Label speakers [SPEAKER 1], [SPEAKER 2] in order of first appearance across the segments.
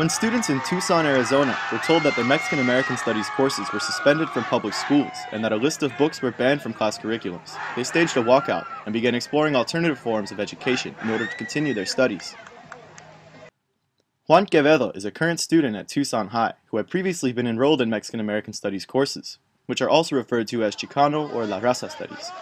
[SPEAKER 1] When students in Tucson, Arizona were told that their Mexican American Studies courses were suspended from public schools and that a list of books were banned from class curriculums, they staged a walkout and began exploring alternative forms of education in order to continue their studies. Juan Quevedo is a current student at Tucson High who had previously been enrolled in Mexican American Studies courses, which are also referred to as Chicano or La Raza Studies.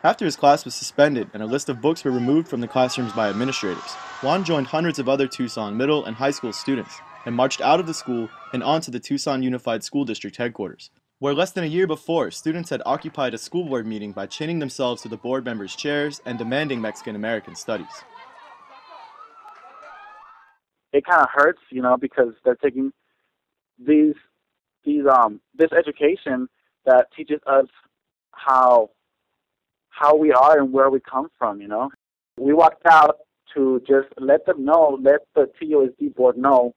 [SPEAKER 1] After his class was suspended and a list of books were removed from the classrooms by administrators, Juan joined hundreds of other Tucson middle and high school students and marched out of the school and onto the Tucson Unified School District headquarters, where less than a year before, students had occupied a school board meeting by chaining themselves to the board members' chairs and demanding Mexican American Studies.
[SPEAKER 2] It kind of hurts, because they're taking this education that teaches us how we are and where we come from, We walked out to just let them know, let the TUSD board know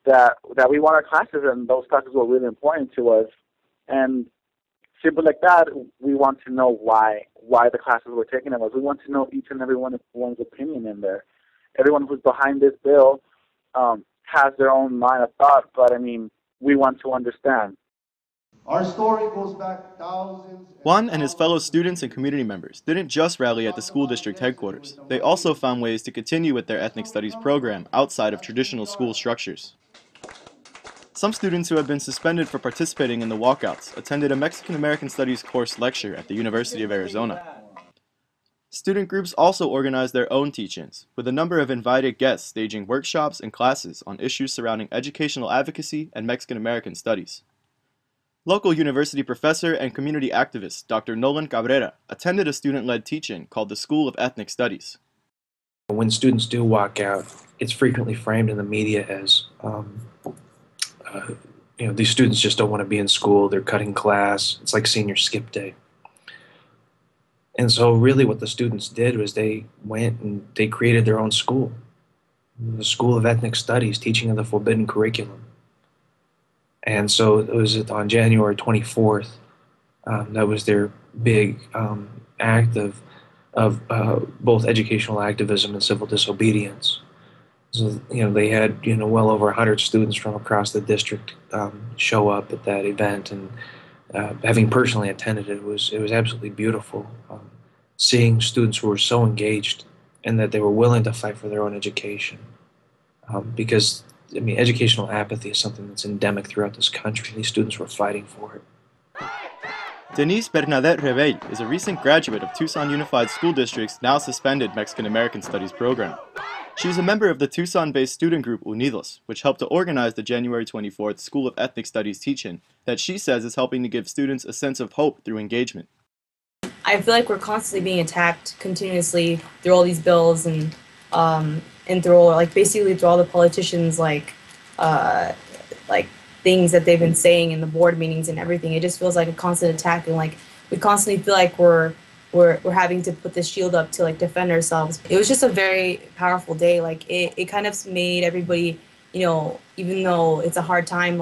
[SPEAKER 2] that we want our classes, and those classes were really important to us. And simple like that, we want to know why the classes were taken of us. We want to know each and every one's opinion in there. Everyone who's behind this bill has their own line of thought, but we want to understand.
[SPEAKER 3] Our story goes back thousands.
[SPEAKER 1] Juan and his fellow students and community members didn't just rally at the school district headquarters. They also found ways to continue with their ethnic studies program outside of traditional school structures. Some students who had been suspended for participating in the walkouts attended a Mexican American Studies course lecture at the University of Arizona. Student groups also organized their own teach-ins, with a number of invited guests staging workshops and classes on issues surrounding educational advocacy and Mexican American studies. Local university professor and community activist Dr. Nolan Cabrera attended a student-led teach-in called the School of Ethnic Studies.
[SPEAKER 4] When students do walk out, it's frequently framed in the media as, these students just don't want to be in school, they're cutting class, it's like senior skip day. And so really what the students did was they went and they created their own school, the School of Ethnic Studies, teaching of the forbidden curriculum. And so it was on January 24th, that was their big act of both educational activism and civil disobedience. So, they had, well over 100 students from across the district show up at that event, and having personally attended it was absolutely beautiful. Seeing students who were so engaged and that they were willing to fight for their own education. Because educational apathy is something that's endemic throughout this country. These students were fighting for it.
[SPEAKER 1] Denise Bernadette Rebell is a recent graduate of Tucson Unified School District's now suspended Mexican American Studies program. She is a member of the Tucson-based student group Unidos, which helped to organize the January 24th School of Ethnic Studies teach-in that she says is helping to give students a sense of hope through engagement.
[SPEAKER 5] I feel like we're constantly being attacked continuously through all these bills and through basically through all the politicians things that they've been saying in the board meetings and everything. It just feels like a constant attack, and we constantly feel like we're having to put this shield up to defend ourselves. It was just a very powerful day. It kind of made everybody, even though it's a hard time,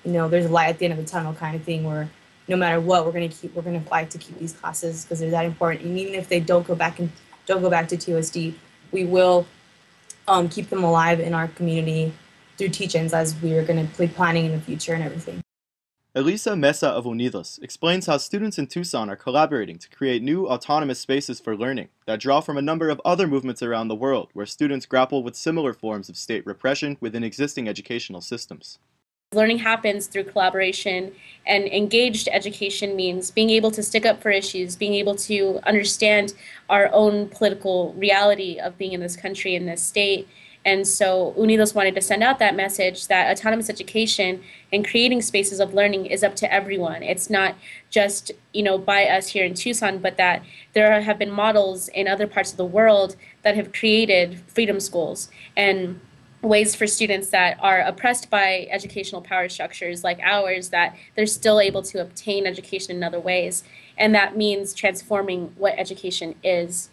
[SPEAKER 5] there's a light at the end of the tunnel kind of thing, where no matter what, we're gonna fight to keep these classes because they're that important. And even if they don't go back to TUSD, we will keep them alive in our community through teach-ins, as we are going to be planning in the future and everything.
[SPEAKER 1] Elisa Mesa of Unidos explains how students in Tucson are collaborating to create new autonomous spaces for learning that draw from a number of other movements around the world where students grapple with similar forms of state repression within existing educational systems.
[SPEAKER 6] Learning happens through collaboration, and engaged education means being able to stick up for issues, being able to understand our own political reality of being in this country, in this state. And so Unidos wanted to send out that message that autonomous education and creating spaces of learning is up to everyone. It's not just, by us here in Tucson, but that there have been models in other parts of the world that have created freedom schools and ways for students that are oppressed by educational power structures like ours, that they're still able to obtain education in other ways. And that means transforming what education is.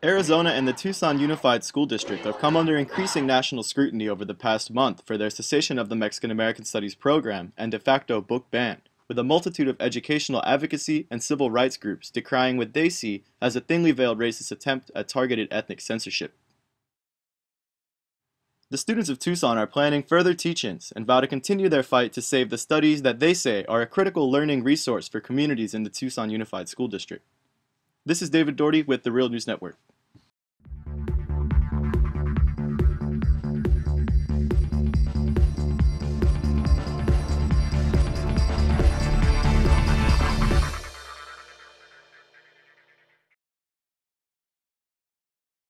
[SPEAKER 1] Arizona and the Tucson Unified School District have come under increasing national scrutiny over the past month for their cessation of the Mexican American Studies program and de facto book ban, with a multitude of educational advocacy and civil rights groups decrying what they see as a thinly veiled racist attempt at targeted ethnic censorship. The students of Tucson are planning further teach-ins and vow to continue their fight to save the studies that they say are a critical learning resource for communities in the Tucson Unified School District. This is David Doherty with the Real News Network.